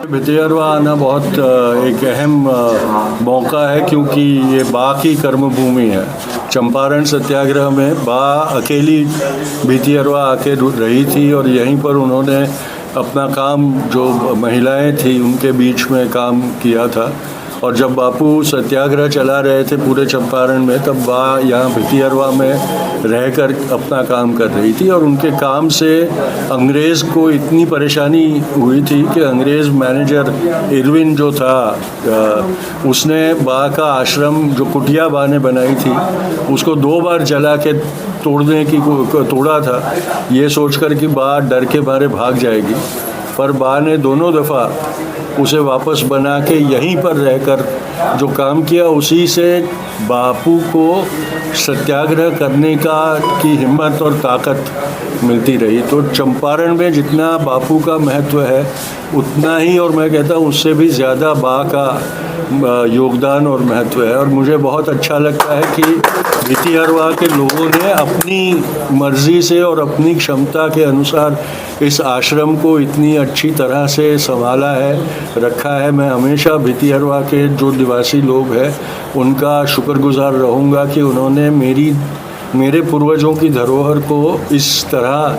भितियरवा आना बहुत एक अहम मौका है, क्योंकि ये बा की कर्मभूमि है। चंपारण सत्याग्रह में बा अकेली भितियरवा आके रही थी और यहीं पर उन्होंने अपना काम, जो महिलाएं थी उनके बीच में काम किया था। और जब बापू सत्याग्रह चला रहे थे पूरे चंपारण में, तब बा यहाँ भितियरवा में रहकर अपना काम कर रही थी। और उनके काम से अंग्रेज़ को इतनी परेशानी हुई थी कि अंग्रेज़ मैनेजर इरविन जो था, उसने बा का आश्रम, जो कुटिया बा ने बनाई थी, उसको 2 बार जला के तोड़ा था, ये सोचकर कि बा डर के मारे भाग जाएगी। पर बा ने दोनों दफ़ा उसे वापस बना के यहीं पर रहकर जो काम किया, उसी से बापू को सत्याग्रह करने की हिम्मत और ताकत मिलती रही। तो चंपारण में जितना बापू का महत्व है, उतना ही, और मैं कहता हूँ उससे भी ज़्यादा बा का योगदान और महत्व है। और मुझे बहुत अच्छा लगता है कि भितियरवा के लोगों ने अपनी मर्ज़ी से और अपनी क्षमता के अनुसार इस आश्रम को इतनी अच्छी तरह से संभाला है, रखा है। मैं हमेशा भितियरवा के जो निवासी लोग हैं उनका शुक्रगुजार रहूँगा कि उन्होंने मेरे पूर्वजों की धरोहर को इस तरह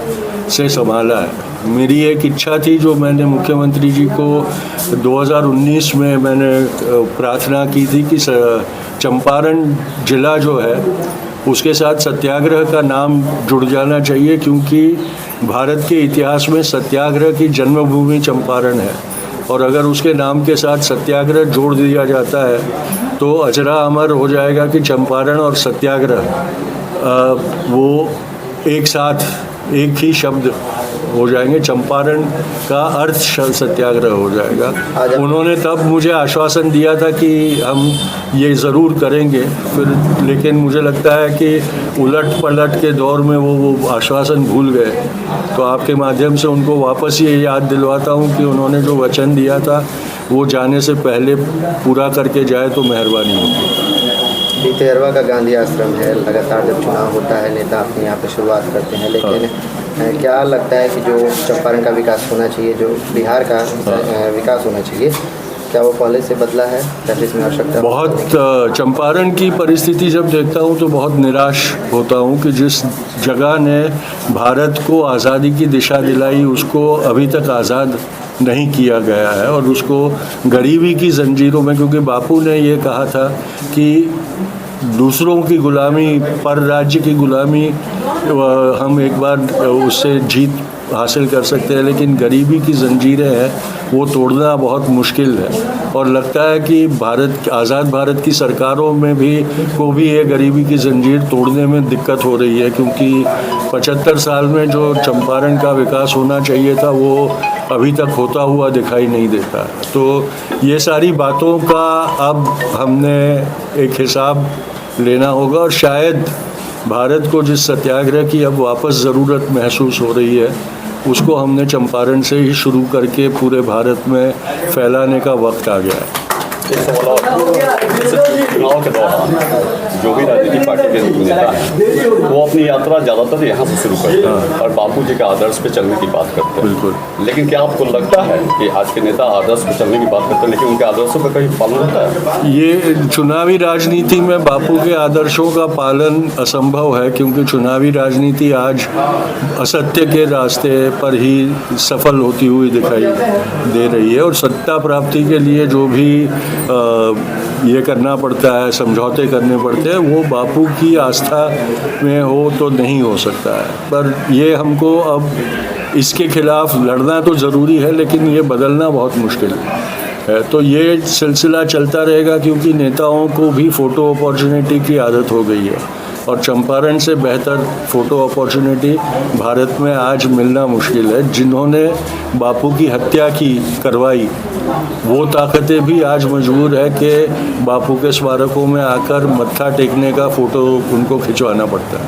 से संभाला है। मेरी एक इच्छा थी, जो मैंने मुख्यमंत्री जी को 2019 में मैंने प्रार्थना की थी कि चंपारण जिला जो है उसके साथ सत्याग्रह का नाम जुड़ जाना चाहिए, क्योंकि भारत के इतिहास में सत्याग्रह की जन्मभूमि चंपारण है। और अगर उसके नाम के साथ सत्याग्रह जोड़ दिया जाता है तो अजरा अमर हो जाएगा कि चंपारण और सत्याग्रह वो एक साथ एक ही शब्द हो जाएंगे। चंपारण का अर्थ सत्याग्रह हो जाएगा। उन्होंने तब मुझे आश्वासन दिया था कि हम ये ज़रूर करेंगे, फिर लेकिन मुझे लगता है कि उलट पलट के दौर में वो आश्वासन भूल गए। तो आपके माध्यम से उनको वापस ये याद दिलवाता हूँ कि उन्होंने जो वचन दिया था वो जाने से पहले पूरा करके जाए तो मेहरबानी होगी। भितियरवा का गांधी आश्रम है, लगातार जब चुनाव होता है नेता अपने यहाँ पे शुरुआत करते हैं, लेकिन क्या लगता है कि जो चंपारण का विकास होना चाहिए, जो बिहार का विकास होना चाहिए, क्या वो पहले से बदला है? इसमें आवश्यकता बहुत चंपारण की परिस्थिति जब देखता हूँ तो बहुत निराश होता हूँ कि जिस जगह ने भारत को आज़ादी की दिशा दिलाई, उसको अभी तक आज़ाद नहीं किया गया है। और उसको गरीबी की जंजीरों में, क्योंकि बापू ने ये कहा था कि दूसरों की गुलामी, पर राज्य की गुलामी हम एक बार उससे जीत हासिल कर सकते हैं, लेकिन गरीबी की जंजीरें हैं वो तोड़ना बहुत मुश्किल है। और लगता है कि आज़ाद भारत की सरकारों में को भी ये गरीबी की जंजीर तोड़ने में दिक्कत हो रही है, क्योंकि 75 साल में जो चंपारण का विकास होना चाहिए था वो अभी तक होता हुआ दिखाई नहीं देता। तो ये सारी बातों का अब हमने एक हिसाब लेना होगा। और शायद भारत को जिस सत्याग्रह की अब वापस ज़रूरत महसूस हो रही है, उसको हमने चंपारण से ही शुरू करके पूरे भारत में फैलाने का वक्त आ गया है। चुनाव के दौरान जो भी राजनीतिक पार्टी के नेता हैं वो अपनी यात्रा ज़्यादातर यहाँ से शुरू करते हैं और बापू जी के आदर्श पे चलने की बात करते हैं। बिल्कुल। लेकिन क्या आपको लगता है कि आज के नेता आदर्श पे चलने की बात करते हैं, लेकिन उनके आदर्शों का कहीं पालन होता है? ये चुनावी राजनीति में बापू के आदर्शों का पालन असंभव है, क्योंकि चुनावी राजनीति आज असत्य के रास्ते पर ही सफल होती हुई दिखाई दे रही है। और सत्ता प्राप्ति के लिए जो भी ये करना पड़ता है, समझौते करने पड़ते हैं, वो बापू की आस्था में हो तो नहीं हो सकता है। पर ये हमको अब इसके खिलाफ लड़ना तो ज़रूरी है, लेकिन ये बदलना बहुत मुश्किल है। तो ये सिलसिला चलता रहेगा, क्योंकि नेताओं को भी फ़ोटो अपॉर्चुनिटी की आदत हो गई है और चंपारण से बेहतर फ़ोटो अपॉर्चुनिटी भारत में आज मिलना मुश्किल है। जिन्होंने बापू की हत्या करवाई, वो ताकतें भी आज मजबूर है कि बापू के स्मारकों में आकर मत्था टेकने का फ़ोटो उनको खिंचवाना पड़ता है।